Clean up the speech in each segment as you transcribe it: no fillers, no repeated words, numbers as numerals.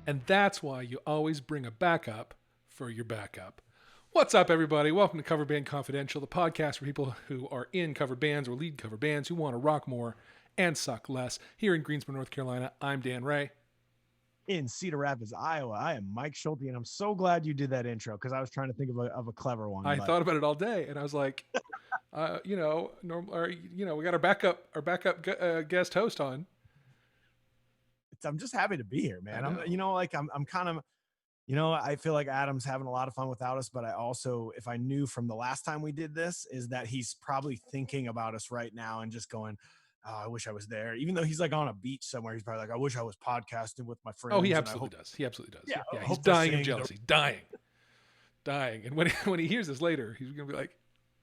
And that's why you always bring a backup for your backup. What's up, everybody? Welcome to Cover Band Confidential, the podcast for people who are in cover bands or lead cover bands who want to rock more and suck less. Here in Greensboro, North Carolina, I'm Dan Ray. In Cedar Rapids, Iowa, I am Mike Schulte, and I'm so glad you did that intro because I was trying to think of a clever one. I thought about it all day, and I was like, we got our backup guest host on. I'm just happy to be here, man. I'm kind of, I feel like Adam's having a lot of fun without us, but I also, if I knew from the last time we did this, is that he's probably thinking about us right now and just going, oh, I wish I was there. Even though he's like on a beach somewhere, he's probably like, I wish I was podcasting with my friends. Oh, he absolutely does. He absolutely does. Yeah, he's dying of jealousy. Dying. And when he hears this later, he's going to be like,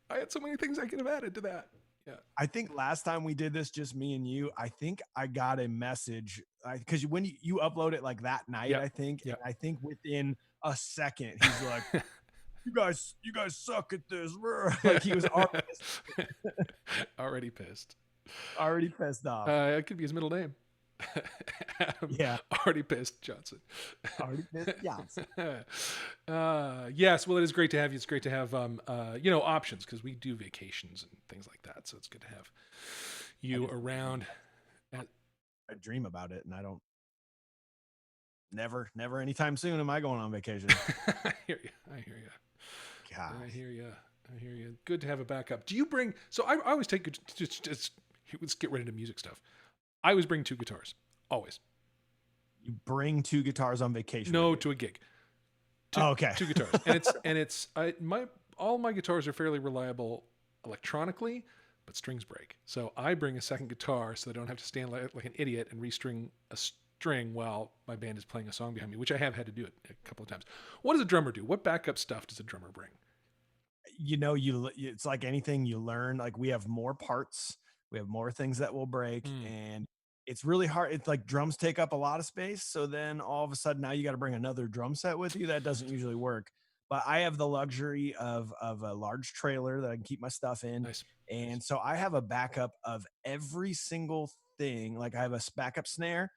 I had so many things I could have added to that. Yeah. I think last time we did this, just me and you, I think I got a message because when you upload it like that night, Yep. I think, Yep. and I think within a second, he's like, you guys suck at this. Like he was already pissed. Already pissed off. It could be his middle name. Adam, yeah. Already pissed Johnson. Already pissed Johnson. Yes. Well, it is great to have you. It's great to have, options because we do vacations and things like that. So it's good to have you around. I dream about it and I don't. Never anytime soon am I going on vacation. I hear you. God. I hear you. Good to have a backup. Do you bring, so I always take, let's get right into music stuff. I always bring two guitars. Always. You bring two guitars on vacation? No, to a gig. Okay. Two guitars. All my guitars are fairly reliable electronically, but strings break. So I bring a second guitar so I don't have to stand like an idiot and restring a string while my band is playing a song behind me, which I have had to do it a couple of times. What does a drummer do? What backup stuff does a drummer bring? It's like anything you learn. Like we have more parts, we have more things that will break, and it's really hard. It's like drums take up a lot of space. So then all of a sudden now you got to bring another drum set with you. That doesn't usually work. But I have the luxury of a large trailer that I can keep my stuff in. Nice. And so I have a backup of every single thing. Like I have a backup snare,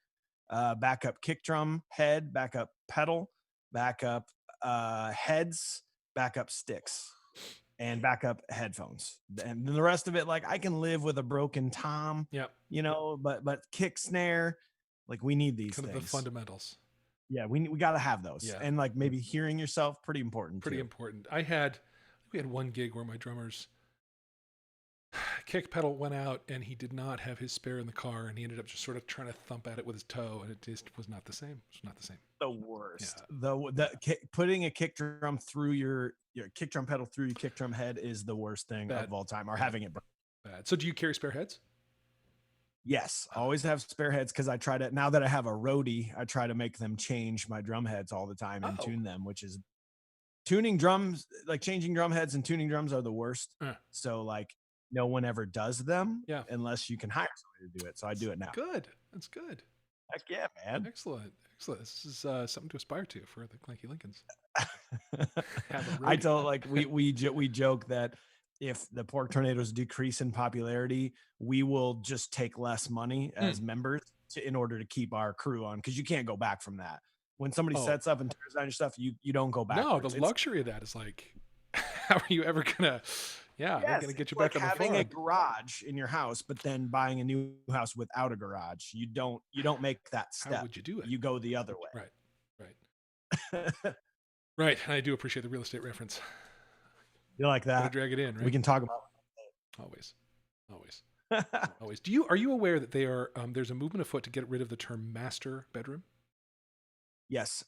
backup kick drum head, backup pedal, backup heads, backup sticks, and backup headphones. And then the rest of it, like I can live with a broken tom. Yeah. But kick, snare, like we need these kind things. Of the fundamentals. Yeah, we got to have those. Yeah. And like maybe hearing yourself, pretty important. Pretty important. We had one gig where my drummer's kick pedal went out and he did not have his spare in the car, and he ended up just sort of trying to thump at it with his toe, and it just was not the same. It's not the same. The worst. Yeah. Putting a kick drum through your kick drum pedal through your kick drum head is the worst thing of all time, or having it bad. So do you carry spare heads? Yes, always have spare heads because I try to, now that I have a roadie, I try to make them change my drum heads all the time and tune them, which is tuning drums, like changing drum heads and tuning drums are the worst. So like no one ever does them unless you can hire somebody to do it. So I do it now. Good. That's good. Heck yeah, man. Excellent. This is something to aspire to for the Clanky Lincolns. I told, like, we joke that if the Pork Tornadoes decrease in popularity, we will just take less money as members in order to keep our crew on, because you can't go back from that. When somebody sets up and tears down your stuff, you don't go back. No, the luxury of that is like, how are you ever gonna? Yeah, they're gonna get you back on the phone. Having a garage in your house, but then buying a new house without a garage. You don't make that step. How would you do it? You go the other way. Right. Right. I do appreciate the real estate reference. You like that? Gotta drag it in, right? We can talk about it. Always. Are you aware that there's a movement afoot to get rid of the term master bedroom? Yes.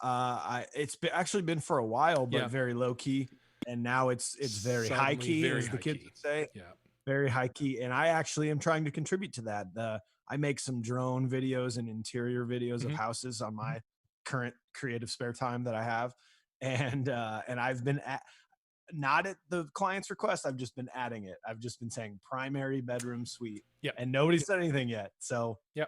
It's actually been for a while, but very low key. And now it's very high key, as the kids would say. Yeah. Very high key. And I actually am trying to contribute to that. I make some drone videos and interior videos of houses on my current creative spare time that I have. And I've been not at the client's request. I've just been adding it. I've just been saying primary bedroom suite. Yeah. And nobody said anything yet. So yeah.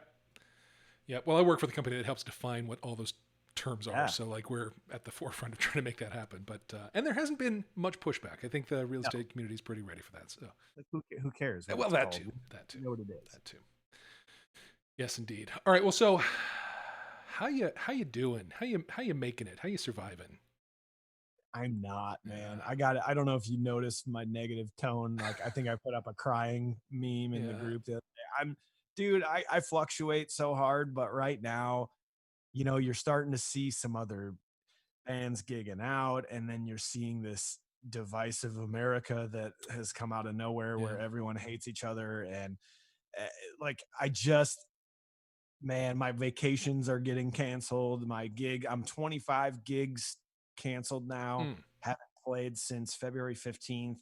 Well, I work for the company that helps define what all those terms are. So like we're at the forefront of trying to make that happen. But and there hasn't been much pushback. I think the real estate community is pretty ready for that. So like, who cares? Well, that too. You know what it is. That too. Yes, indeed. All right. Well, so how you doing? How you making it? How you surviving? I'm not, man. Yeah, I got it. I don't know if you noticed my negative tone. Like, I think I put up a crying meme in the yeah, group the other day. Dude, I fluctuate so hard, but right now, you're starting to see some other bands gigging out, and then you're seeing this divisive America that has come out of nowhere yeah, where everyone hates each other. And uh, like, I just, man, my vacations are getting canceled. I'm 25 gigs canceled now. mm, Haven't played since February 15th.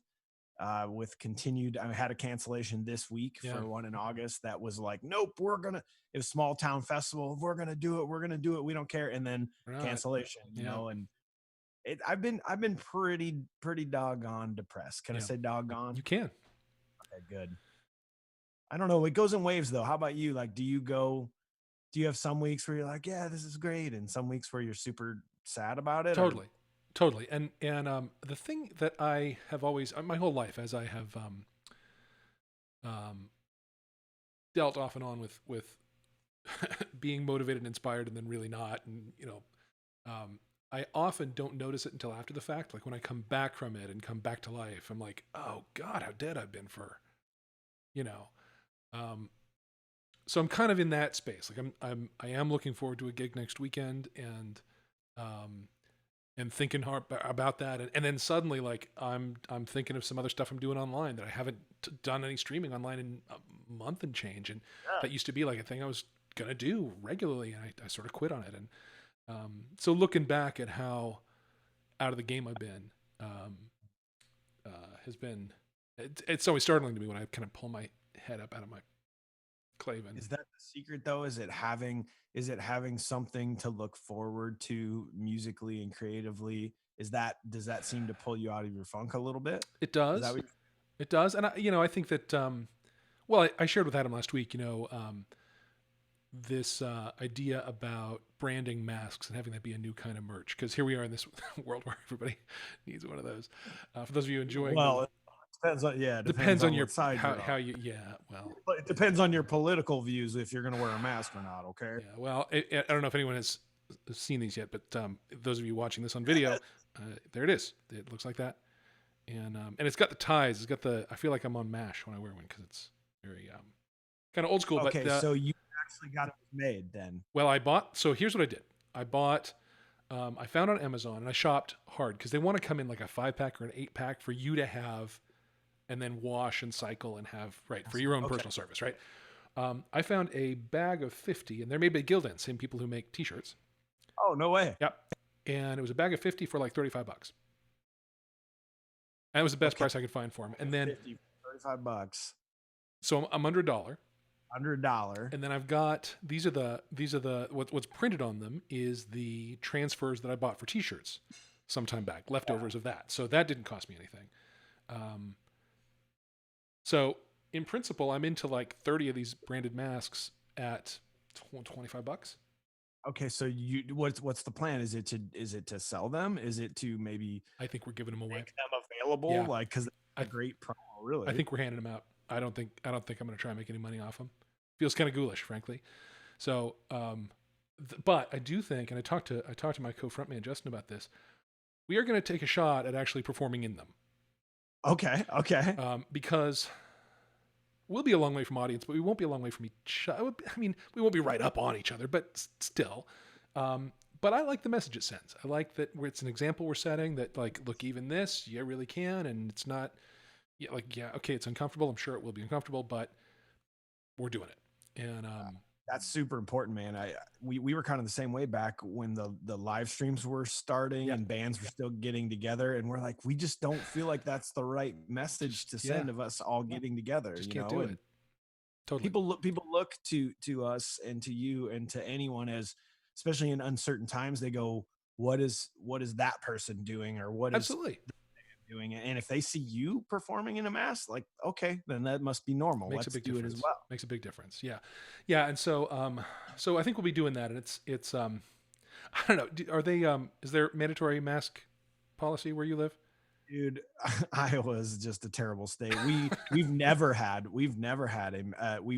With continued, I had a cancellation this week yeah. for one in August that was like, nope, it was small town festival. We're gonna do it. We're gonna do it. We don't care. And then Right. cancellation, Yeah, and I've been pretty doggone depressed. Can I yeah. say doggone? You can. Okay, good. I don't know. It goes in waves though. How about you? Like, do you have some weeks where you're like, yeah, this is great, and some weeks where you're super sad about it? Or Totally, totally. And the thing that I have always my whole life, as I have um, dealt off and on with being motivated and inspired, and then really not, and I often don't notice it until after the fact. Like when I come back from it and come back to life, I'm like, oh God, how dead I've been for, you know. Um, so I'm kind of in that space. Like I am looking forward to a gig next weekend, um, and thinking hard about that, and then suddenly like I'm thinking of some other stuff I'm doing online that I haven't done any streaming online in a month and change, and that used to be like a thing I was gonna do regularly, and I sort of quit on it, and so looking back at how out of the game I've been, um, has been it's always startling to me when I kind of pull my head up out of my clave and is that the secret though? Is it having something to look forward to musically and creatively? Does that seem to pull you out of your funk a little bit? it Is that does, what it does, and I think that well, I shared with Adam last week, this idea about branding masks and having that be a new kind of merch, because here we are in this world where everybody needs one of those. For those of you enjoying well, the it depends on, yeah, it depends depends on on your what side you're how on. you yeah well But it depends on your political views if you're going to wear a mask or not. Okay. yeah well I don't know if anyone has seen these yet, but those of you watching this on video, there it is. It looks like that, and it's got the ties. It's got the. I feel like I'm on Mash when I wear one because it's very kind of old school. But Okay, so you actually got it made then. well, I bought. So here's what I did. I bought. I found on Amazon and I shopped hard because they want to come in like a 5-pack or an 8-pack for you to have, and then wash and cycle and have right for your own Okay. personal service. Right. I found a bag of 50, and they're made by Gildan, same people who make T-shirts. Oh, no way. Yep. And it was a bag of 50 for like 35 bucks. And it was the best Okay. price I could find for them. And then 50, $35, so I'm under a dollar. $100. And then I've got these are the what's printed on them is the transfers that I bought for T-shirts sometime back, leftovers of that. So that didn't cost me anything. Um, so in principle, I'm into like 30 of these branded masks at 25 bucks. Okay, so what's the plan? Is it to sell them? Is it to maybe I think we're giving them away. make them available? Yeah, Like, because I a great promo, I really. think we're handing them out. I don't think I'm going to try and make any money off them. Feels kind of ghoulish, frankly. So, but I do think, and I talked to my co-frontman Justin about this. We are going to take a shot at actually performing in them, Okay, okay. because we'll be a long way from audience, but we won't be a long way from each other. I mean, we won't be right up on each other, but still. But I like the message it sends. I like that it's an example we're setting that, like, look, even this, you really can, and it's not, yeah, like, yeah, okay, it's uncomfortable. I'm sure it will be uncomfortable, but we're doing it. And That's super important, man. We were kind of the same way back when the live streams were starting yeah, and bands were still getting together, and we're like, we just don't feel like that's the right message to yeah, send of us all getting together, just can't do and it. Totally. people look to us and to you and to anyone as, especially in uncertain times, they go, what is that person doing, or what is Absolutely. doing it? And if they see you performing in a mask, like, okay, then that must be normal. Makes a Let's big do it as difference. well. Makes a big difference. Yeah. Yeah. And so I think we'll be doing that. And it's I don't know. Are they, is there mandatory mask policy where you live? Dude, Iowa is just a terrible state. We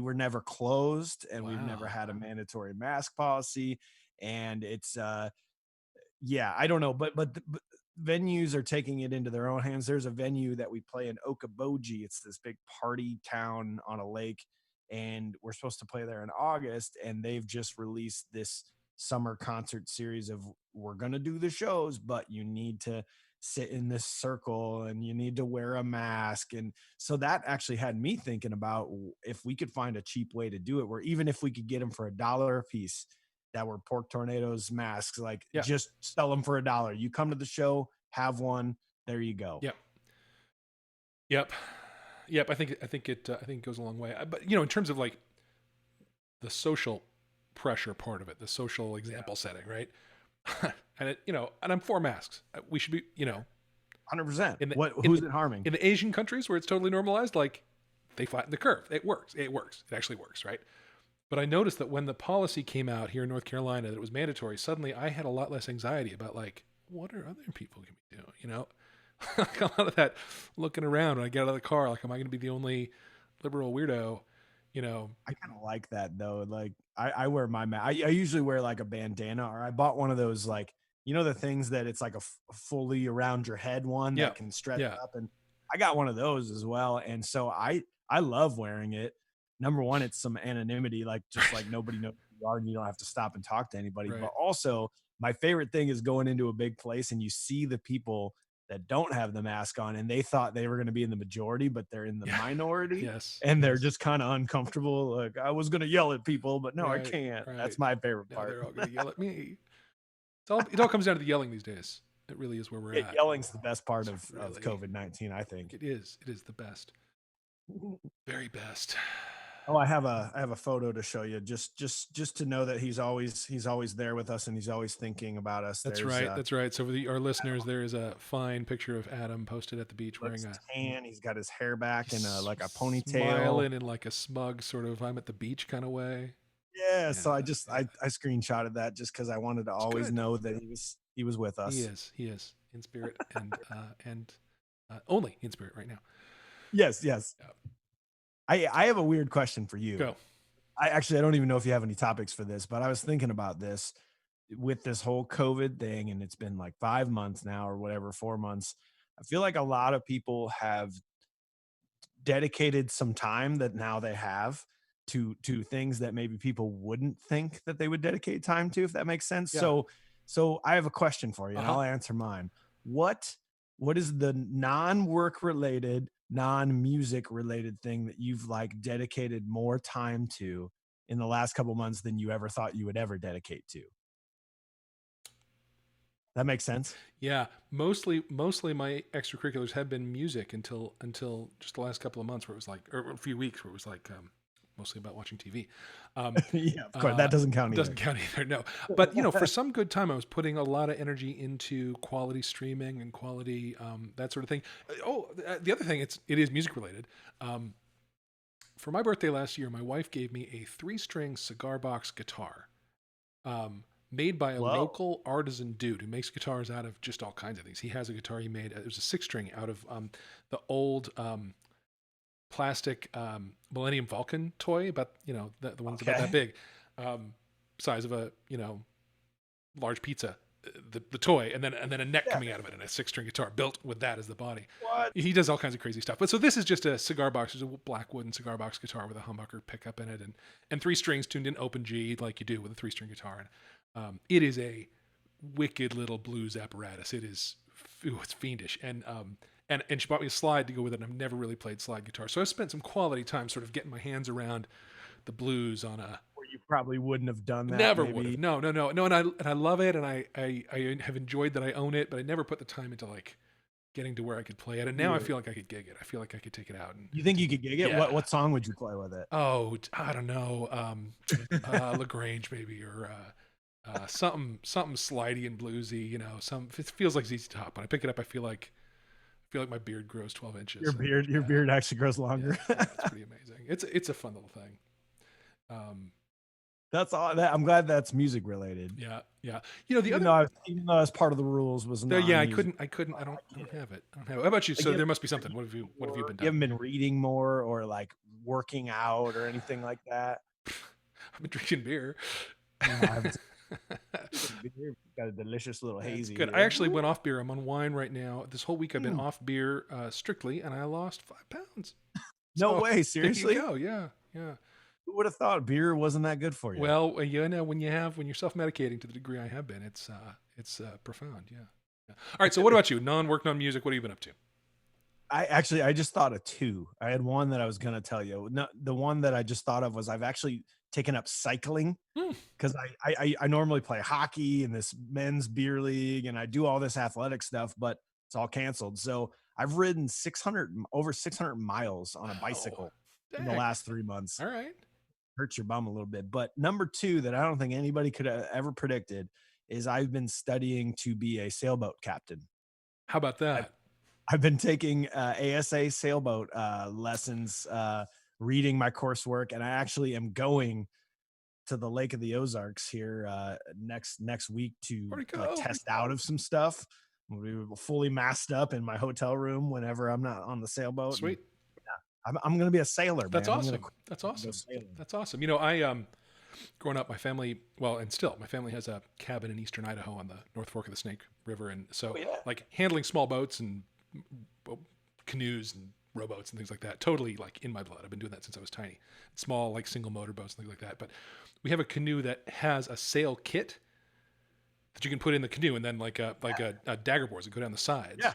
were never closed, and we've never Wow. had a mandatory mask policy. and it's yeah, I don't know, but venues are taking it into their own hands. There's a venue that we play in Okoboji. It's this big party town on a lake, and we're supposed to play there in August. And they've just released this summer concert series of we're gonna do the shows, but you need to sit in this circle and you need to wear a mask. And so that actually had me thinking about if we could find a cheap way to do it, where even if we could get them for $1 a piece that were Pork Tornadoes masks, like Yeah. just sell them for $1. You come to the show, have one, there you go. Yep. Yep. Yep. I think it goes a long way. But in terms of like the social pressure part of it, the social example setting, right? And I'm for masks. We should be, 100%. in the Who's it harming? in the Asian countries where it's totally normalized, like they flatten the curve. It works. It works. It actually works, right? But I noticed that when the policy came out here in North Carolina that it was mandatory, suddenly I had a lot less anxiety about like, what are other people going to be doing? Like a lot of that looking around when I get out of the car, like, am I going to be the only liberal weirdo? I kind of like that though. Like I wear my mask. I usually wear like a bandana, or I bought one of those, like, the things that it's like a fully around your head one Yeah, that can stretch yeah, up. And I got one of those as well. And so I love wearing it. Number one, it's some anonymity, like just like nobody knows who you are and you don't have to stop and talk to anybody. right. But also my favorite thing is going into a big place and you see the people that don't have the mask on and they thought they were going to be in the majority, but they're in the Yeah. minority Yes. and they're Yes. just kind of uncomfortable. Like, I was going to yell at people, but no, I Right. can't. Right. That's my favorite Now part. they're all going to yell at me. It all comes down to the yelling these days. It really is where we're at. Yelling's the best part It's of really, COVID-19, I think. it is. It is the best. Very best. Oh, I have a photo to show you, just to know that he's always there with us and he's always thinking about us. That's There's right. That's right. So for our listeners, there is a fine picture of Adam posted at the beach wearing looks a tan. He's got his hair back in like a ponytail. smiling in like a smug sort of I'm at the beach kind of way. Yeah. Yeah, So I screenshotted that just because I wanted to it's always good. know that he was with He us. is. He is in spirit and only in spirit right now. Yes, yes. Yeah. I have a weird question for you. Go. I don't even know if you have any topics for this, but I was thinking about this with this whole COVID thing, and it's been like 5 months now or whatever, 4 months. I feel like a lot of people have dedicated some time that now they have to things that maybe people wouldn't think that they would dedicate time to, if that makes sense. Yeah. So I have a question for you, and Uh-huh. I'll answer mine. What is the non-work related, non-music related thing that you've like dedicated more time to in the last couple months than you ever thought you would ever dedicate to? That makes sense. Yeah, mostly my extracurriculars have been music until just the last couple of months where it was like, or a few weeks where it was like mostly about watching TV. Yeah, of course. That doesn't count either. Doesn't count either. No, but for some good time, I was putting a lot of energy into quality streaming and quality that sort of thing. The other thing, it is music related. For my birthday last year, my wife gave me a 3-string cigar box guitar. Made by a Whoa. local artisan dude who makes guitars out of just all kinds of things. He has a guitar he made. It was a 6-string out of the old plastic Millennium Falcon toy, about the ones about that big, size of a large pizza. The toy, and then a neck coming out of it, and a 6-string guitar built with that as the body. What? He does all kinds of crazy stuff. But so this is just a cigar box. There's a black wooden cigar box guitar with a humbucker pickup in it, and 3 strings tuned in open G like you do with a 3-string guitar. And it is a wicked little blues apparatus. It is, it's fiendish. And she bought me a slide to go with it. And I've never really played slide guitar, so I've spent some quality time sort of getting my hands around the blues on a. Where you probably wouldn't have done that. Never would have. No. And I love it, and I have enjoyed that I own it, but I never put the time into like getting to where I could play it. And now I feel like I could gig it. I feel like I could take it out. And you think you could gig it? Yeah. What song would you play with it? Oh, I don't know. LaGrange maybe, or something slidey and bluesy. It feels like ZZ Top. When I pick it up, I feel like my beard grows 12 inches. Your beard actually grows longer. It's pretty amazing. It's a fun little thing. That's all. I'm glad that's music related. Yeah. Even though as part of the rules was not. Yeah, I couldn't. I don't have it. How about you? So there must be something. What have you been You doing? haven't been reading more or like working out or anything like that? I've been drinking beer. No, Beer, got a delicious little That's hazy good. I here. actually went off beer. I'm on wine right now. This whole week I've been off beer strictly, and I lost 5 pounds. No So way, there you seriously? go. Yeah, yeah. Who would have thought beer wasn't that good for you? Well, you know, when you're self-medicating to the degree I have been, it's profound. Yeah. Yeah. All right. So what about you? Non-work, non-music. What have you been up to? I just thought of two. I had one that I was gonna tell you. No, the one that I just thought of was I've actually taken up cycling Hmm. because I normally play hockey in this men's beer league and I do all this athletic stuff, but it's all canceled. So I've ridden 600 miles on a Oh, bicycle in the dang. last 3 months. All right. Hurts your bum a little bit. But number two that I don't think anybody could have ever predicted is I've been studying to be a sailboat captain. How about I've, that? I've been taking ASA sailboat lessons, reading my coursework, and I actually am going to the Lake of the Ozarks here next week to Where'd it like go? test out of some stuff. We were fully masked up in my hotel room whenever I'm not on the sailboat, and Sweet. I'm going to be a sailor, That's man. I'm going to awesome. That's go awesome. sailing. That's awesome. You know, I growing up, my family, well, and still, my family has a cabin in eastern Idaho on the North Fork of the Snake River, and so Oh yeah. like handling small boats and well, canoes and rowboats and things like that, totally like in my blood. I've been doing that since I was tiny. Small like single motor boats and things like that. But we have a canoe that has a sail kit that you can put in the canoe, and then like a dagger boards that go down the Yeah. sides.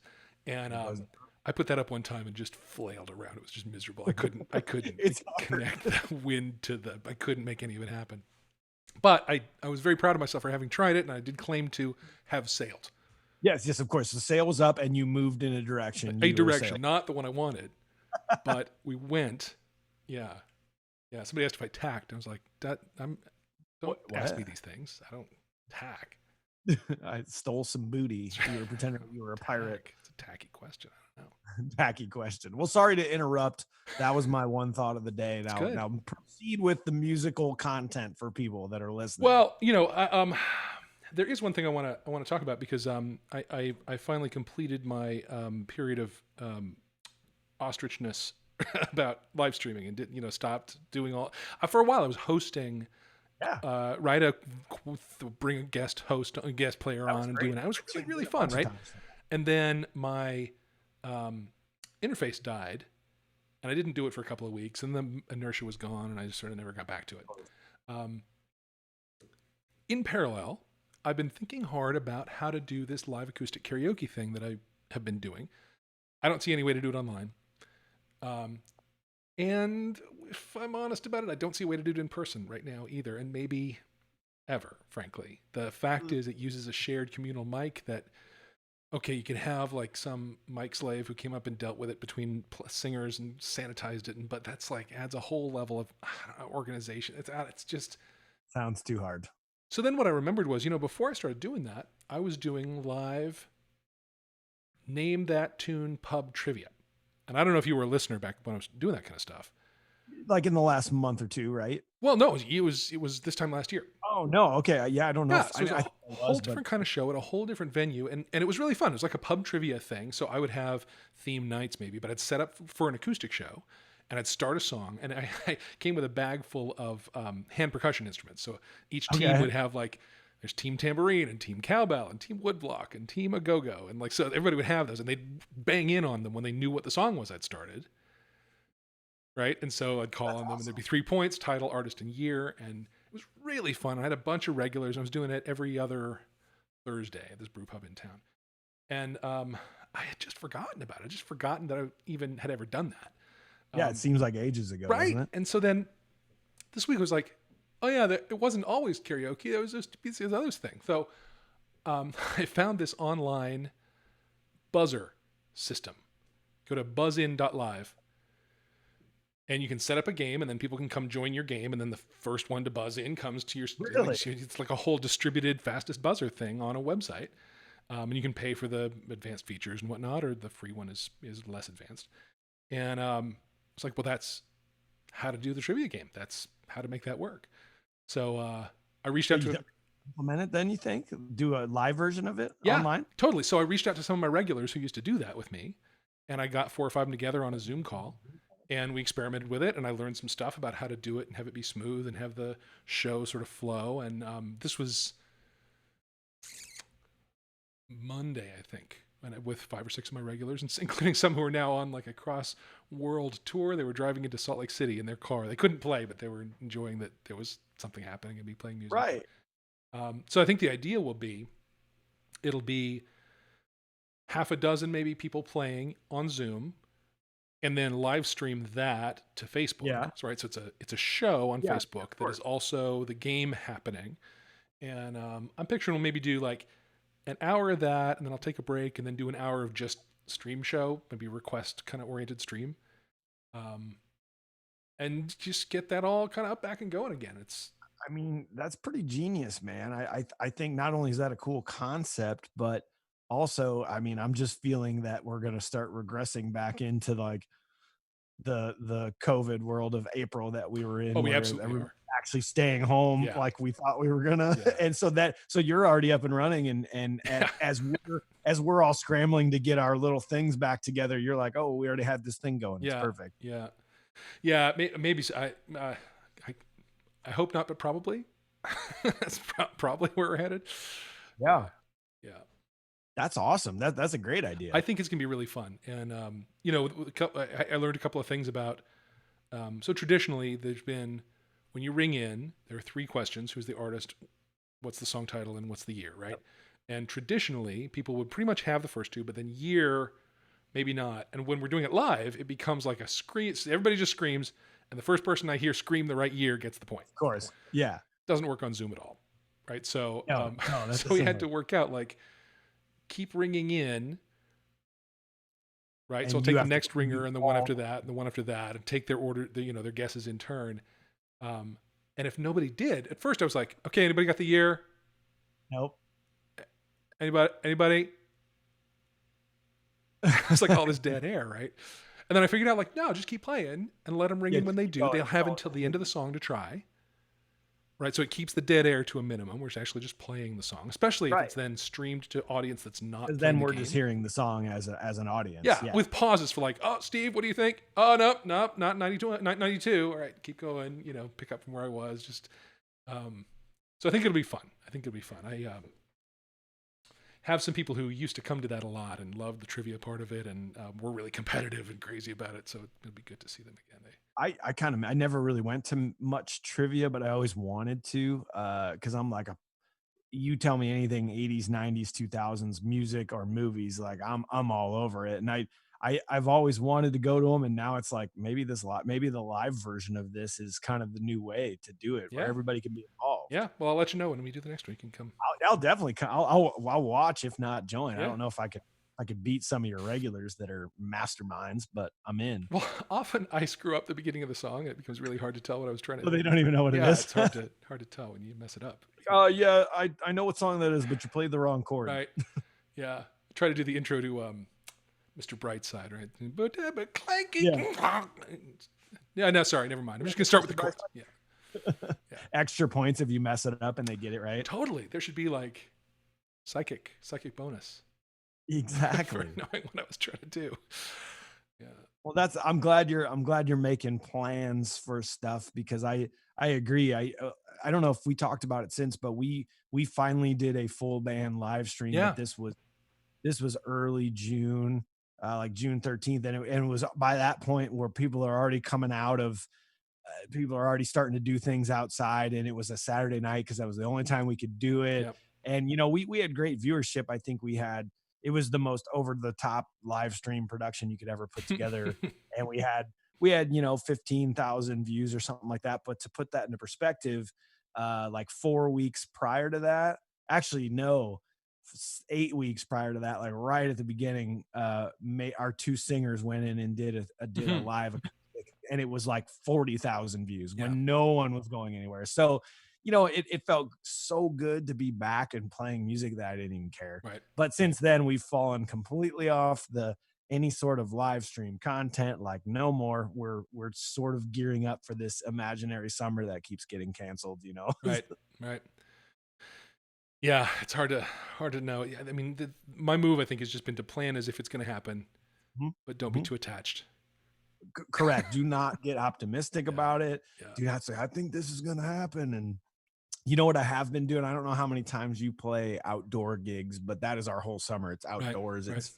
And It goes. I put that up one time and just flailed around. It was just miserable. I couldn't It's hard. connect the wind to the. I couldn't make any of it happen. But I was very proud of myself for having tried it, and I did claim to have sailed Yes, yes, of course. The sail was up and you moved in a direction. a You were direction, sailing. not the one I wanted, but we went. Yeah, yeah. Somebody asked if I tacked. I was like, that I'm. Don't ask me What? these things. I don't tack. I stole some booty. You were pretending you were a pirate. Tack. It's a tacky question. I don't know. Tacky question. Well, sorry to interrupt. That was my one thought of the day. It's Now, good. now proceed with the musical content for people that are listening. Well, you know, there is one thing I want to talk about because I finally completed my period of ostrichness about live streaming and did stopped doing all. For a while, I was hosting. Yeah, Right, bring a guest host, a guest player that was on, and great. doing it. It was I've really seen really it a fun, bunch of right? times. And then my interface died, and I didn't do it for a couple of weeks, and the inertia was gone, and I just sort of never got back to it. Um, in parallel, I've been thinking hard about how to do this live acoustic karaoke thing that I have been doing. I don't see any way to do it online. Um, and if I'm honest about it, I don't see a way to do it in person right now either, and maybe ever, frankly. The fact is, it uses a shared communal mic that, okay, you can have like some mic slave who came up and dealt with it between singers and sanitized it, but that's like adds a whole level of organization. It's just. Sounds too hard. So then what I remembered was, before I started doing that, I was doing live name that tune pub trivia. And I don't know if you were a listener back when I was doing that kind of stuff. Like in the last month or two, right? Well, no, it was this time last year. Oh no. Okay. Yeah, I don't know. Yeah, If, so it was I a think it whole was, but different kind of show at a whole different venue, and it was really fun. It was like a pub trivia thing. So I would have theme nights maybe, but I'd set up for an acoustic show, and I'd start a song, and I came with a bag full of hand percussion instruments. So each team okay. would have like there's team tambourine and team cowbell and team woodblock and team agogo, and like so everybody would have those, and they'd bang in on them when they knew what the song was I'd started. Right. And so I'd call That's on them and there'd awesome. be 3 points, title, artist, and year. And it was really fun. I had a bunch of regulars. I was doing it every other Thursday at this brew pub in town. And I had just forgotten about it. I just forgotten that I even had ever done that. Yeah, it Um, seems like ages ago, right. doesn't it? And so then this week was like, oh, yeah, it wasn't always karaoke. It was just this other thing. So I found this online buzzer system. Go to buzzin.live and you can set up a game and then people can come join your game, and then the first one to buzz in comes to your. Really? It's like a whole distributed fastest buzzer thing on a website, and you can pay for the advanced features and whatnot, or the free one is less advanced. And it's like, well, that's how to do the trivia game. That's how to make that work. So I reached So out you to. implement it, then you think do a live version of it Yeah, online? totally. So I reached out to some of my regulars who used to do that with me, and I got 4 or 5 of them together on a Zoom call, and we experimented with it, and I learned some stuff about how to do it and have it be smooth and have the show sort of flow. And this was Monday, I think, with 5 or 6 of my regulars, and including some who are now on like a cross world tour. They were driving into Salt Lake City in their car. They couldn't play, but they were enjoying that there was something happening and be playing music. Right. So I think the idea will be it'll be half a dozen maybe people playing on Zoom, and then live stream that to Facebook. Yeah. So, right, so it's a show on Yeah. Facebook Of that is course. also the game happening, and I'm picturing we'll maybe do like an hour of that, and then I'll take a break, and then do an hour of just stream show, maybe request kind of oriented stream, um, and just get that all kind of up back and going again. It's I mean, that's pretty genius, man. I think not only is that a cool concept, but also, I mean, I'm just feeling that we're gonna start regressing back into like the COVID world of April that we were oh, in, we where absolutely everybody are. actually staying home Yeah, like we thought we were gonna. yeah, And so you're already up and running, and yeah, as we're all scrambling to get our little things back together, you're like, oh, we already had this thing going. It's yeah, perfect. yeah, yeah. Maybe I I hope not, but probably. That's probably where we're headed. Yeah. Yeah. That's awesome. That's a great I idea. think it's gonna be really fun, and I learned a couple of things about. So traditionally, there's been when you ring in, there are 3 questions: who's the artist, what's the song title, and what's the year, right? Yep. And traditionally, people would pretty much have the first two, but then year, maybe not. And when we're doing it live, it becomes like a scream. Everybody just screams, and the first person I hear scream the right year gets the point. Of course. Yeah. Doesn't work on Zoom at all, right? So, No, no, that so we doesn't had work. to work out like keep ringing in, right? So I'll And you take the have to next mute ringer and the one all. after that and the one after that, and take their order, their guesses in turn. Um, and if nobody did, at first I was like, okay, anybody got the year? Nope. Anybody? It's like all this dead air, right? And then I figured out like, no, just keep playing and let them ring Yeah, in when just they keep do. going, They'll keep have going. until the end of the song to try, right? So it keeps the dead air to a minimum. We're actually just playing the song, especially if Right. it's then streamed to audience that's not Because playing then the we're just game. hearing the song as an audience. Yeah, Yeah. with pauses for like, oh, Steve, what do you think? Oh, no, no, not 92, not 92. All right, keep going. Pick up from where I was. Just um, so I think it'll be fun. I think it'll be fun. I have some people who used to come to that a lot and loved the trivia part of it, and were really competitive and crazy about it. So it'll be good to see them again. I never really went to much trivia, but I always wanted to, because I'm like a you tell me anything 80s, 90s, 2000s music or movies, like I'm all over it. And I've always wanted to go to them, and now it's like maybe the live version of this is kind of the new way to do it, where Yeah, everybody can be involved. yeah. Well, I'll let you know when we do the next week and come. I'll definitely I'll watch, if not join. I Yeah. don't know if I could beat some of your regulars that are masterminds, but I'm in. Well, often I screw up the beginning of the song. It becomes really hard to tell what I was trying to. So they don't even know what it Yeah, is. it's hard to tell when you mess it up. Yeah, I know what song that is, but you played the wrong chord. Right. Yeah. Try to do the intro to Mr. Brightside, right? But clanking. Yeah. Yeah, no, sorry, never mind. I'm just gonna start with the chords. Yeah. Yeah. Extra points if you mess it up and they get it right. Totally. There should be like psychic bonus for Exactly. knowing what I was trying to do. Yeah. Well, I'm glad you're making plans for stuff, because I agree. I don't know if we talked about it since, but we finally did a full band live stream, Yeah. but this was early June, like June 13th, and it was by that point where people are already starting to do things outside, and it was a Saturday night because that was the only time we could do it. Yep. And we had great viewership. I think it was the most over the top live stream production you could ever put together, and we had 15,000 views or something like that. But to put that into perspective, like 4 weeks prior to that, actually no, 8 weeks prior to that, like right at the beginning, our two singers went in and did a live, and it was like 40,000 views Yeah. when no one was going anywhere. So, it felt so good to be back and playing music that I didn't even care. Right. But since then, we've fallen completely off any sort of live stream content. Like no more. We're sort of gearing up for this imaginary summer that keeps getting canceled. Right. Right. Yeah, it's hard to know. Yeah, I mean, my move I think has just been to plan as if it's going to happen, Mhm. but don't be Mhm. too attached. Correct. Do not get optimistic Yeah. about it. Yeah. Do not say, I think this is going to happen. And You know what I have been doing? I don't know how many times you play outdoor gigs, but that is our whole summer. It's Right, outdoors, right. it's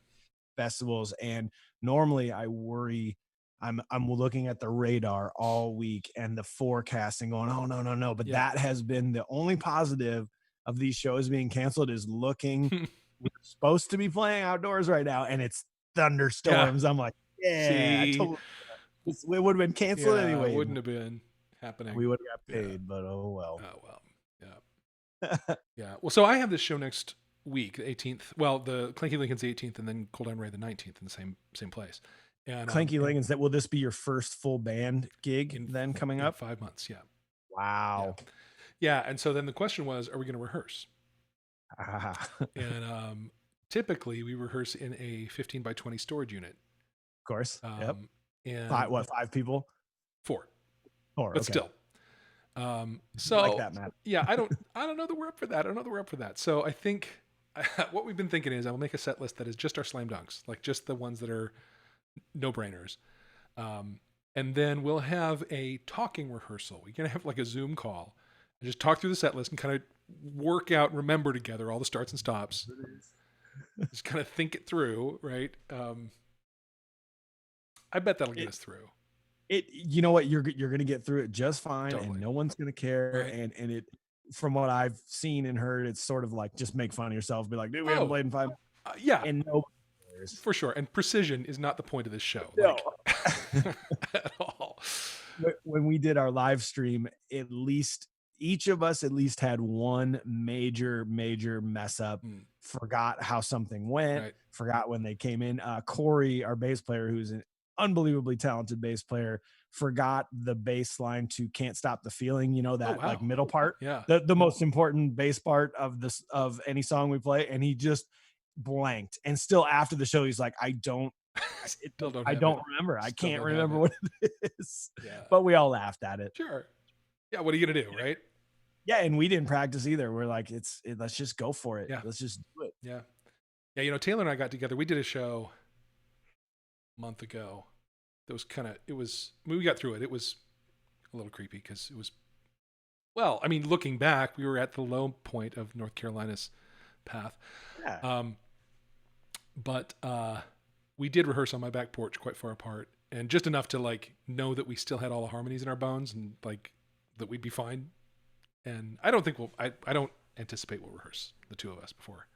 festivals, and normally I worry. I'm looking at the radar all week and the forecast and going, oh no, no, no. But Yeah. that has been the only positive of these shows being canceled is looking. We're supposed to be playing outdoors right now, and it's Yeah. thunderstorms. I'm like, yeah, See, totally. It would have been canceled yeah, it anyway. wouldn't have been happening. We would have got Yeah. paid, but oh well. Oh well. Yeah. Yeah. Well, so I have this show next week, the 18th. Well, the Clanky Lincoln's the 18th, and then Cold Iron Ray the 19th in the same place. And Clanky Lincolns, that will this be your first full band gig in then coming in up? 5 months, yeah, yeah, Wow. yeah. And so then the question was, are we going to rehearse? Ah, And typically we rehearse in a 15 by 20 storage unit, of course. Yep. um, and Five people? four, Four. but Okay. still. I like So that, Matt. yeah, I don't know that we're up for that. I don't know that we're up for that. So I think what we've been thinking is I'll make a set list that is just our slam dunks, like just the ones that are no brainers. Um, and then we'll have a talking rehearsal. We're gonna have like a Zoom call and just talk through the set list and kind of work out, remember together all the starts and stops. Just kind of think it through, right? I bet that'll get It us through. you know what, you're gonna get through it just fine, and Totally. no one's gonna care. Right. And it, from what I've seen and heard, it's sort of like just make fun of yourself, be like, dude, we haven't Oh, played in five, yeah, and nobody cares. for sure. And precision is not the point of this show, No. like at all. When we did our live stream, at least each of us at least had one major mess up, Mm, forgot how something went, right. forgot when they came in. Corey, our bass player, who's an unbelievably talented bass player, forgot the bass line to Can't Stop the Feeling, you know, Oh that like wow. middle part, Yeah. the most important bass part of this of any song we play, and he just blanked. And still after the show, he's like, Still don't I have it. don't remember. I Still can't don't have remember it. what it is. Yeah. But we all laughed at it. Sure. Yeah. What are you gonna do, right? Yeah, and we didn't practice either. We're like, let's just go for it. Yeah. Let's just do it. Yeah. Yeah. You know, Taylor and I got together. We did a show a month ago. That was kind of. It was. I mean, we got through it. It was a little creepy because it was. Well, I mean, looking back, we were at the low point of North Carolina's path. Yeah. Um, but we did rehearse on my back porch quite far apart, and just enough to like know that we still had all the harmonies in our bones and like that we'd be fine. And I don't think we'll. I don't anticipate we'll rehearse the two of us before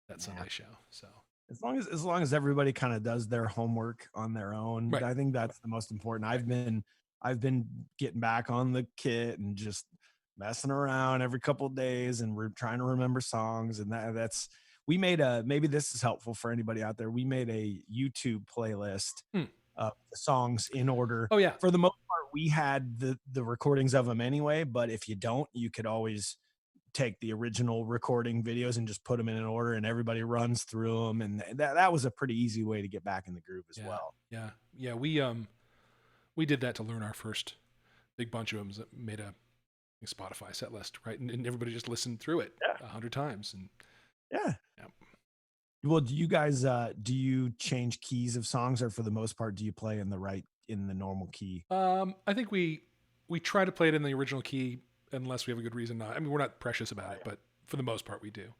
that Yeah. Sunday show. So As long as everybody kind of does their homework on their own, right, I think that's the most important. right. I've been getting back on the kit and just messing around every couple of days, and we're trying to remember songs. And that's we made a maybe this is helpful for anybody out there. We made a YouTube playlist Hmm. of the songs in order. Oh yeah, For the most part, we had the recordings of them anyway, but if you don't, you could always take the original recording videos and just put them in an order, and everybody runs through them. And that was a pretty easy way to get back in the groove as yeah, well. yeah, yeah. We did that to learn our first big bunch of them. That made a Spotify set list, right? And everybody just listened through it Yeah. 100 times. And Yeah. yeah. Well, do you guys do you change keys of songs, or for the most part do you play in the normal key? I think we try to play it in the original key unless we have a good reason not. I mean, we're not precious about it, but for the most part, we do.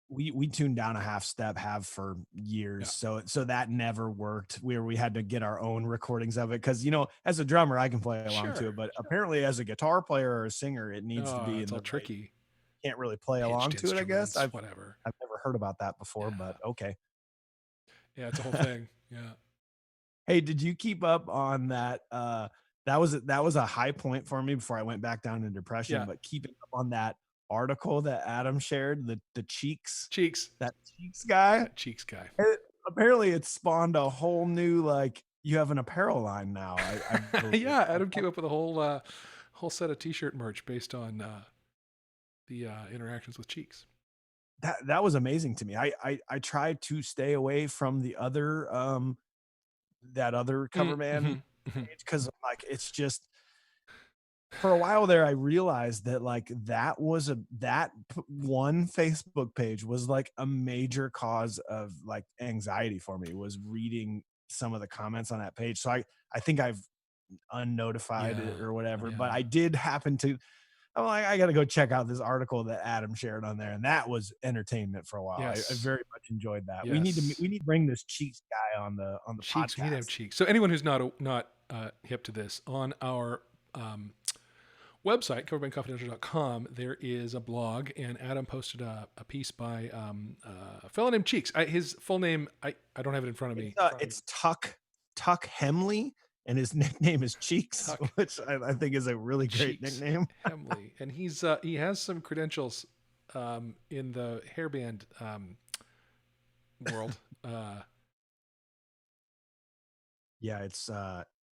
We tuned down a half step, have for Yeah. years, so that never worked, where we had to get our own recordings of it, because as a drummer I can play along to it, Sure. but apparently as a guitar player or a singer it needs to Oh, be it's in all the right. tricky. Can't really play along Pitched to it, I guess. instruments, I've whatever. I've never heard about that before, Yeah. but okay. Yeah, it's a whole thing. Yeah. Hey, did you keep up on that? That was a high point for me before I went back down in depression. Yeah. But keeping up on that article that Adam shared, the cheeks, Cheeks. that cheeks guy. That cheeks guy. Apparently, it spawned a whole new, like, you have an apparel line now. I believe. Yeah, Adam came up with a whole set of t-shirt merch based on the interactions with cheeks. That was amazing to me. I tried to stay away from the other that other cover band Mm-hmm. page, because like it's just, for a while there I realized that like one Facebook page was like a major cause of like anxiety for me, was reading some of the comments on that page. So I think I've unnotified Yeah. it or whatever, but Yeah. I did happen to I'm like, I got to go check out this article that Adam shared on there, and that was entertainment for a while. I Yes. very much enjoyed that. Yes. We need to bring this Cheeks guy on the Cheeks. We need to have podcast. cheeks. So anyone who's not hip to this, on our website, coverbandconfidential.com, there is a blog, and Adam posted a piece by a fellow named Cheeks. His full name, I don't have it in front of me. It's Tuck Hemley, and his nickname is Cheeks, Tuck which I think is a really great Cheeks nickname. Hemley, and he has some credentials in the hairband world. Yeah,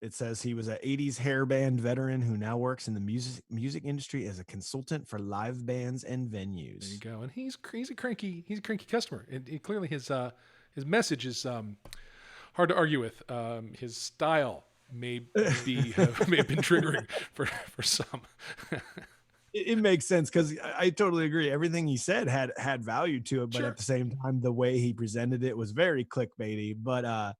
it says he was an 80s hair band veteran who now works in the music industry as a consultant for live bands and venues. There you go. And he's a cranky customer. And clearly his message is hard to argue with. His style may have been triggering for some. It makes sense because I totally agree. Everything he said had value to it, but Sure. at the same time, the way he presented it was very clickbaity. But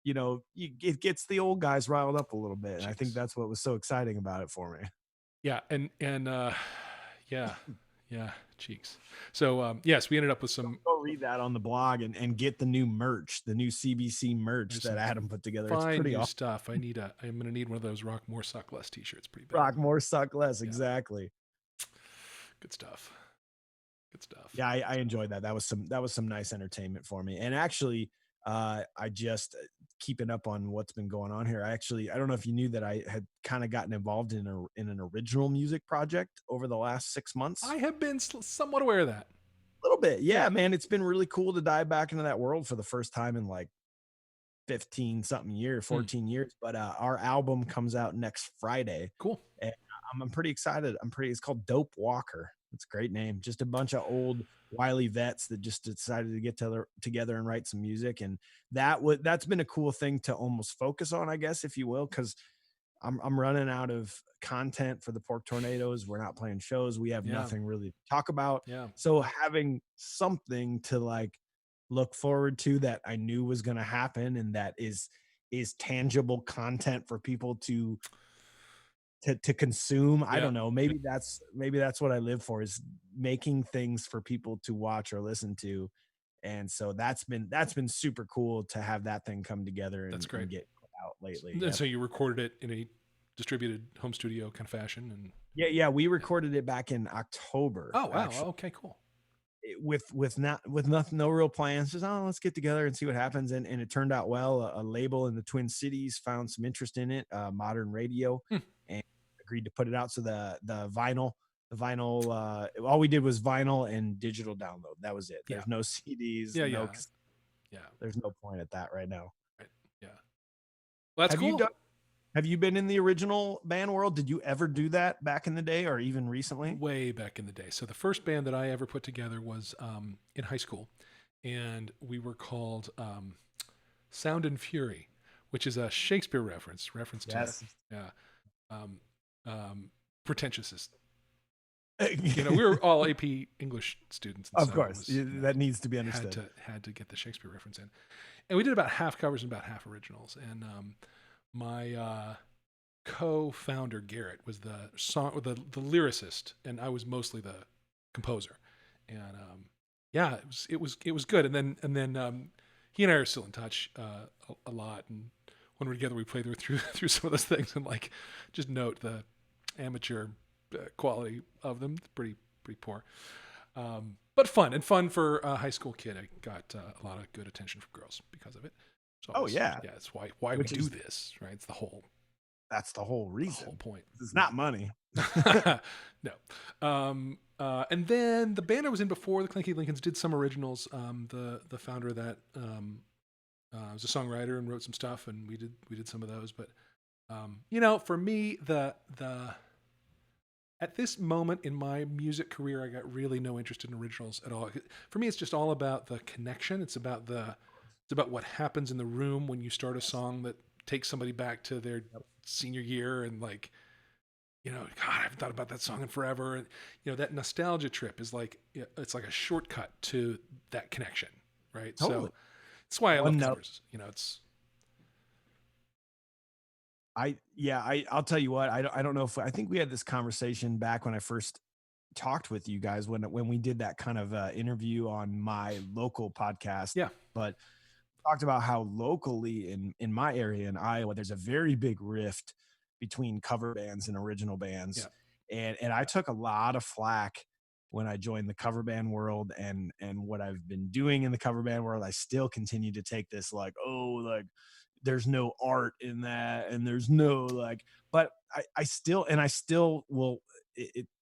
it gets the old guys riled up a little bit, and I think that's what was so exciting about it for me. Yeah, and yeah, Cheeks. So yes, we ended up with some. Go read that on the blog and get the new merch, the new CBC merch that Adam put together. It's Fine pretty new awesome. stuff. I'm gonna need one of those Rock More Suck Less t-shirts. Pretty bad. Rock more, suck less. Exactly. Good stuff. Good stuff. Yeah, I enjoyed that. That was some nice entertainment for me. And actually, I just keeping up on what's been going on here. I don't know if you knew that I had kind of gotten involved in an original music project over the last 6 months. I have been somewhat aware of that. A little bit, yeah, man. It's been really cool to dive back into that world for the first time in like 15 something years, 14 years. But our album comes out next Friday. Cool. And I'm pretty excited. It's called Dope Walker. It's a great name. Just a bunch of old wily vets that just decided to get together and write some music. And that's been a cool thing to almost focus on, I guess, if you will, because I'm running out of content for the Pork Tornadoes. We're not playing shows. We have nothing really to talk about. Yeah. So having something to like look forward to that I knew was going to happen and that is tangible content for people to consume. I don't know. Maybe that's what I live for, is making things for people to watch or listen to. And so that's been super cool to have that thing come together and get put out lately. And so you recorded it in a distributed home studio kind of fashion, and yeah, we recorded it back in October. Oh wow, actually. Okay, cool. With nothing, no real plans, just let's get together and see what happens, and it turned out well. A label in the Twin Cities found some interest in it, Modern Radio, and agreed to put it out. So the vinyl, all we did was vinyl and digital download. That was it. There's no CDs. There's no point at that right now. Right. Yeah. Well, that's cool. Have you been in the original band world? Did you ever do that back in the day or even recently? Way back in the day. So the first band that I ever put together was in high school, and we were called Sound and Fury, which is a Shakespeare reference to pretentiousness. We were all AP English students. And of course, that needs to be understood. Had to get the Shakespeare reference in. And we did about half covers and about half originals. And my co-founder Garrett was the lyricist, and I was mostly the composer. And it was good. And then he and I are still in touch a lot. And when we're together, we play through some of those things and like just note the amateur quality of them. It's pretty poor, but fun for a high school kid. I got a lot of good attention from girls because of it. So that's why we do this, right? It's that's the whole reason. The whole point. It's not money. No. And then the band I was in before, the Clinky Lincolns, did some originals. The founder of that was a songwriter and wrote some stuff, and we did some of those. But for me, the at this moment in my music career, I got really no interest in originals at all. For me, it's just all about the connection. It's about what happens in the room when you start a song that takes somebody back to their senior year, and like, God, I haven't thought about that song in forever. And that nostalgia trip is like, it's like a shortcut to that connection, right? Totally. So that's why I love covers. I'll tell you what, I don't know if I think we had this conversation back when I first talked with you guys when we did that kind of interview on my local podcast, Yeah. but talked about how locally in my area in Iowa, there's a very big rift between cover bands and original bands. Yeah. And I took a lot of flack when I joined the cover band world and what I've been doing in the cover band world. I still continue to take this like, oh, like there's no art in that and there's no like, but I still will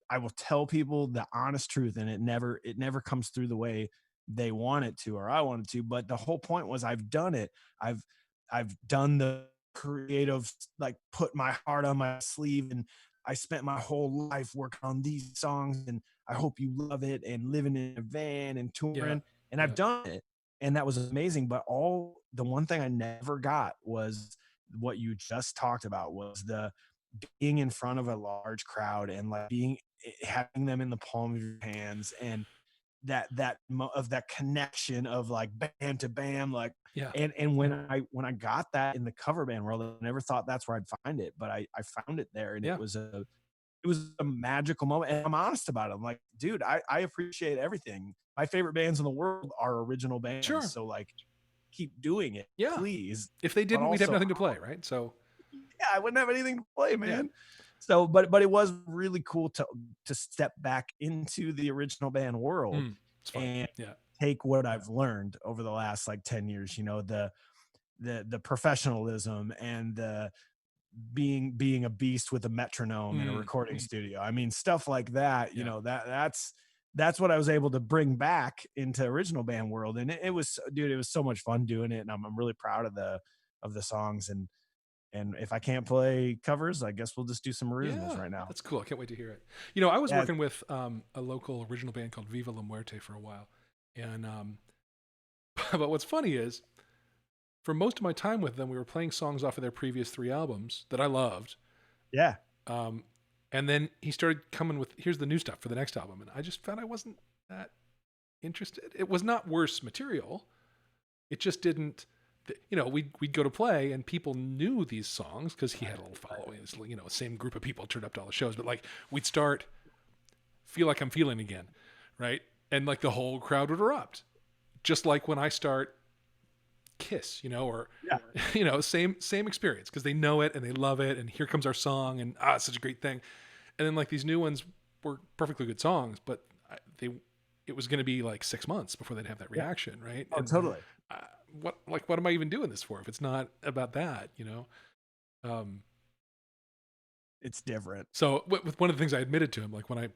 I will tell people the honest truth, and it never comes through the way they want it to or I want it to. But the whole point was I've done it. I've I've done the creative, like put my heart on my sleeve, and I spent my whole life working on these songs, and I hope you love it, and living in a van and Yeah. touring, and I've Yeah. done it, and that was amazing. But all the one thing I never got was what you just talked about, was the being in front of a large crowd and like being having them in the palm of your hands, and of that connection of like band to band, like, Yeah. and when I got that in the cover band world, I never thought that's where I'd find it, but I found it there, and Yeah. it was a magical moment. And I'm honest about it. I'm like, dude, I appreciate everything. My favorite bands in the world are original bands, Sure. so like keep doing it, Yeah. please. If they But didn't, we'd have also, nothing to play, right? So, yeah, I wouldn't have anything to play, yeah. man. So, but it was really cool to step back into the original band world It's fun. and Yeah. take what I've learned over the last like 10 years, the professionalism and the being a beast with a metronome in a recording studio. I mean, stuff like that, Yeah. that's what I was able to bring back into original band world. And it was, dude, it was so much fun doing it. And I'm really proud of the songs. And if I can't play covers, I guess we'll just do some originals Yeah. right now. That's cool. I can't wait to hear it. I was Yeah, working with a local original band called Viva La Muerte for a while. And, but what's funny is, for most of my time with them, we were playing songs off of their previous 3 albums that I loved. yeah. Um, and then he started coming with, here's the new stuff for the next album. And I just found I wasn't that interested. It was not worse material. It just didn't, we'd go to play and people knew these songs because he had a little following. It's, same group of people turned up to all the shows. But like, we'd start Feel Like I'm Feeling Again, right? And like the whole crowd would erupt. Just like when I start Kiss, or Yeah. same experience, because they know it and they love it, and here comes our song, and it's such a great thing. And then like these new ones were perfectly good songs, but it was going to be like 6 months before they'd have that reaction, right? Oh, And totally. what am I even doing this for if it's not about that? Um, It's different. so with one of the things I admitted to him, like when I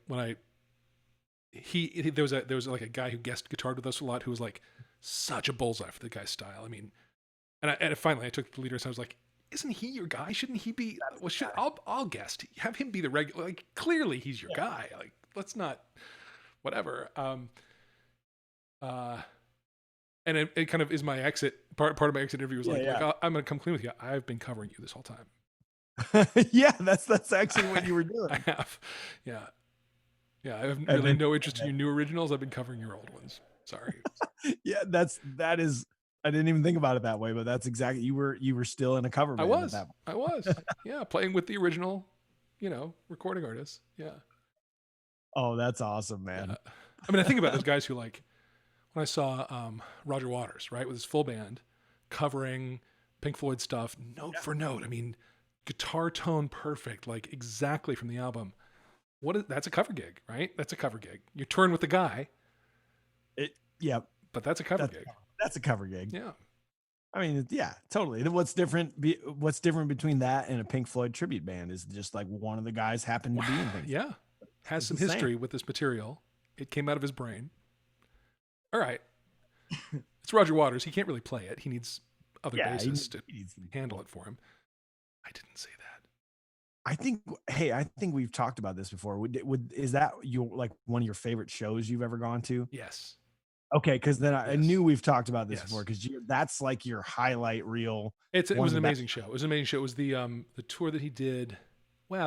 there was like a guy who guest guitared with us a lot, who was like such a bullseye for the guy's style. I mean, and finally I took the leader and I was like, isn't he your guy? Shouldn't he be? Well, I'll guest. Have him be the regular. Like, clearly he's your guy. Like, let's not, whatever. And it kind of is my exit part of my exit interview was like, I'm gonna come clean with you. I've been covering you this whole time. Yeah, that's actually what you were doing. I have, yeah. Yeah, I have really no interest in your new originals. I've been covering your old ones. Sorry. Yeah, that is. I didn't even think about it that way, but that's exactly, you were still in a cover band. I was. Yeah, playing with the original, recording artists. Yeah. Oh, that's awesome, man. Yeah. I mean, I think about those guys who, like, when I saw Roger Waters, right, with his full band covering Pink Floyd stuff, note for note. I mean, guitar tone perfect, like exactly from the album. That's a cover gig, right? That's a cover gig. You're touring with the guy. Yeah, but that's a cover gig. That's a cover gig. Yeah. I mean, yeah, totally. What's different between that and a Pink Floyd tribute band is just like one of the guys happened to be in Pink Floyd. Yeah. Has some history with this material. It came out of his brain. All right. It's Roger Waters. He can't really play it. He needs other bassists to handle it for him. I didn't say that. I think we've talked about this before. Is that one of your favorite shows you've ever gone to? Yes. Okay, because then I knew we've talked about this before, because that's like your highlight reel. It was an amazing show. It was an amazing show. It was the tour that he did,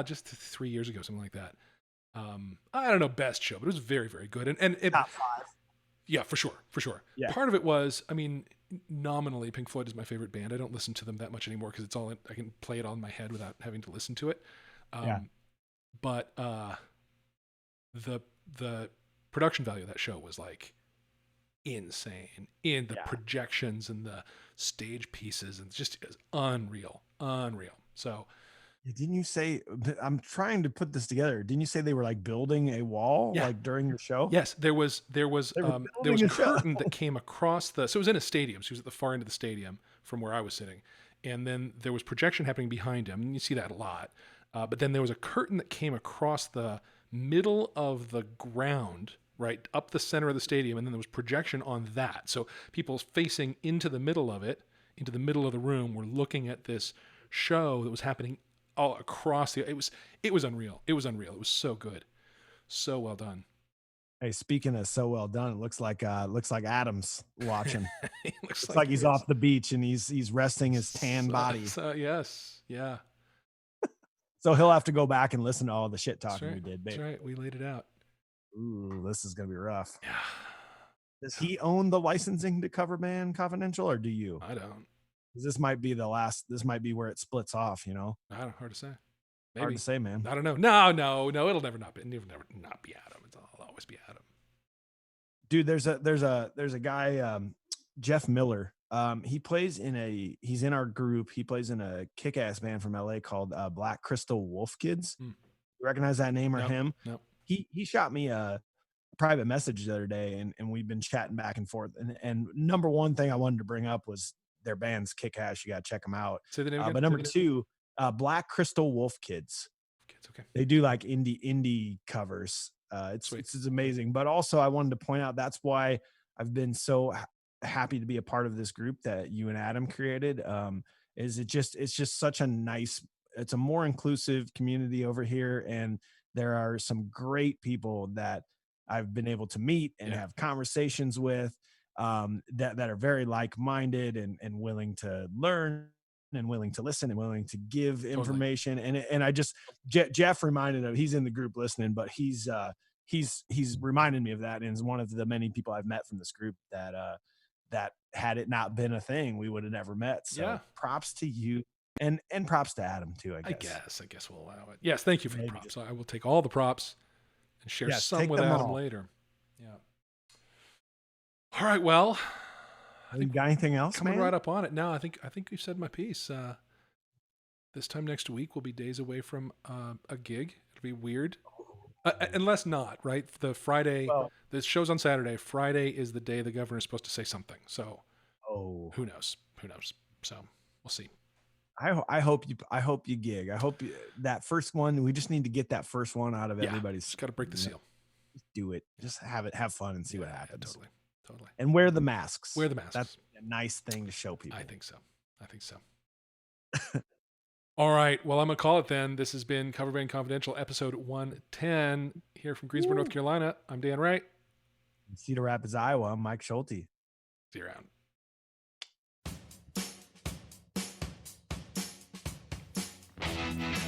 just 3 years ago, something like that. I don't know best show, but it was very, very good. And top 5. Yeah, for sure, for sure. Yeah. Part of it was, I mean, nominally, Pink Floyd is my favorite band. I don't listen to them that much anymore because it's all I can play it all in my head without having to listen to it. Yeah. But the production value of that show was like insane in the projections and the stage pieces, and just it was unreal. So didn't you say, I'm trying to put this together, didn't you say they were like building a wall like during your show? Yes, there was a curtain that came across so it was in a stadium, so he was at the far end of the stadium from where I was sitting, and then there was projection happening behind him, and you see that a lot, but then there was a curtain that came across the middle of the ground right up the center of the stadium, and then there was projection on that, so people facing into the middle of the room were looking at this show that was happening all across it was unreal. It was so good, so well done. Hey, speaking of so well done, it looks like Adam's watching. It looks like he's off the beach and he's resting his tan body. Yes, yeah. So he'll have to go back and listen to all the shit talking we did, babe. That's right. We laid it out. Ooh, this is gonna be rough. Yeah. Does he own the licensing to Cover Band Confidential, or do you? I don't. This might be this might be where it splits off, you know? I don't know. Hard to say. Maybe. Hard to say, man. I don't know. No. It'll never not be Adam. It'll always be Adam. Dude, there's a guy, Jeff Miller. He's in our group. He plays in a kick-ass band from LA called Black Crystal Wolf Kids. You recognize that name or him? No. He shot me a private message the other day, and we've been chatting back and forth. And number one thing I wanted to bring up was their band's kick-ass. You got to check them out. Say the name again. But number two, Black Crystal Wolf Kids. Okay. They do like indie covers. It's amazing. But also I wanted to point out, that's why I've been so happy to be a part of this group that you and Adam created. It's just such a nice, it's a more inclusive community over here. And there are some great people that I've been able to meet and have conversations with, that are very like-minded and willing to learn and willing to listen and willing to give information. And I just, Jeff reminded of, he's in the group listening, but he's reminded me of that. And is one of the many people I've met from this group that had it not been a thing, we would have never met. So props to you and props to Adam too, I guess we'll allow it. Yes. Thank you for the props. I will take all the props and share some with Adam later. Yeah. All right. Well, you got anything else, coming right up on it. No, I think you said my piece. This time next week, we'll be days away from a gig. It'll be weird. Unless not, right? The Friday, the show's on Saturday. Friday is the day the governor is supposed to say something. So who knows? So we'll see. I hope you gig. I hope that first one, we just need to get that first one out of everybody's. Just got to break the seal. Just do it. Just have fun and see what happens. Totally. And wear the masks. That's a nice thing to show people. I think so. All right. Well, I'm going to call it then. This has been Cover Band Confidential, episode 110, here from Greensboro, North Carolina. I'm Dan Wright. In Cedar Rapids, Iowa, I'm Mike Schulte. See you around.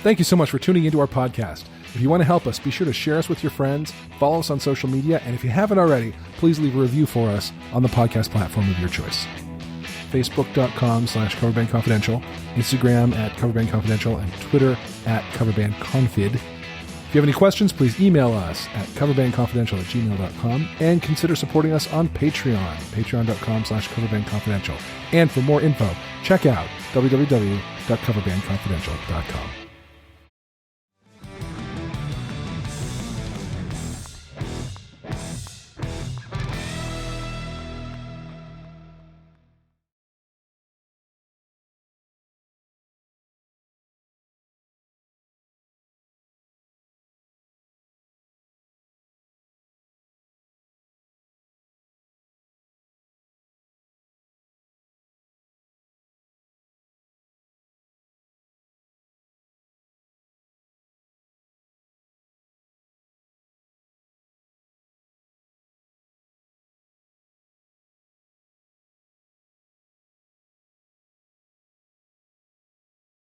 Thank you so much for tuning into our podcast. If you want to help us, be sure to share us with your friends, follow us on social media, and if you haven't already, please leave a review for us on the podcast platform of your choice. Facebook.com/CoverbandConfidential, Instagram @CoverbandConfidential, and Twitter @CoverbandConfid. If you have any questions, please email us at coverbandconfidential@gmail.com and consider supporting us on Patreon, patreon.com/CoverbandConfidential. And for more info, check out www.coverbandconfidential.com.